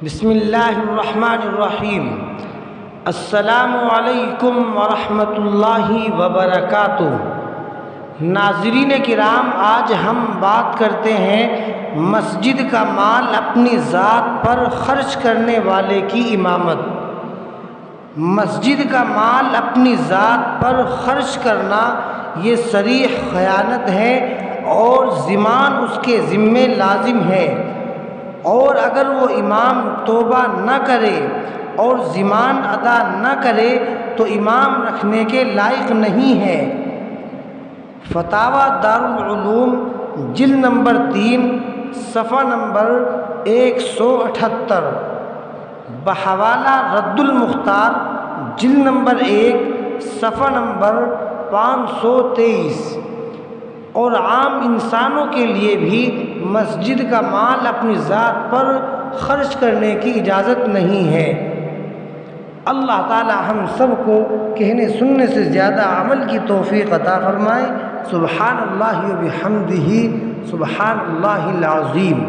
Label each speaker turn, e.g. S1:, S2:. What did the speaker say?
S1: بسم اللہ الرحمن الرحیم۔ السلام علیکم ورحمۃ اللہ وبرکاتہ۔ ناظرین کرام، آج ہم بات کرتے ہیں مسجد کا مال اپنی ذات پر خرچ کرنے والے کی امامت۔ مسجد کا مال اپنی ذات پر خرچ کرنا یہ صریح خیانت ہے اور ضمان اس کے ذمے لازم ہے، اور اگر وہ امام توبہ نہ کرے اور ضمان ادا نہ کرے تو امام رکھنے کے لائق نہیں ہے۔ فتاوی دارالعلوم جلد نمبر 3 صفحہ نمبر 178، بحوالہ رد المختار جلد نمبر 1 صفحہ نمبر 523۔ اور عام انسانوں کے لیے بھی مسجد کا مال اپنی ذات پر خرچ کرنے کی اجازت نہیں ہے۔ اللہ تعالی ہم سب کو کہنے سننے سے زیادہ عمل کی توفیق عطا فرمائے۔ سبحان اللہ و بحمدہ، سبحان اللہ العظیم۔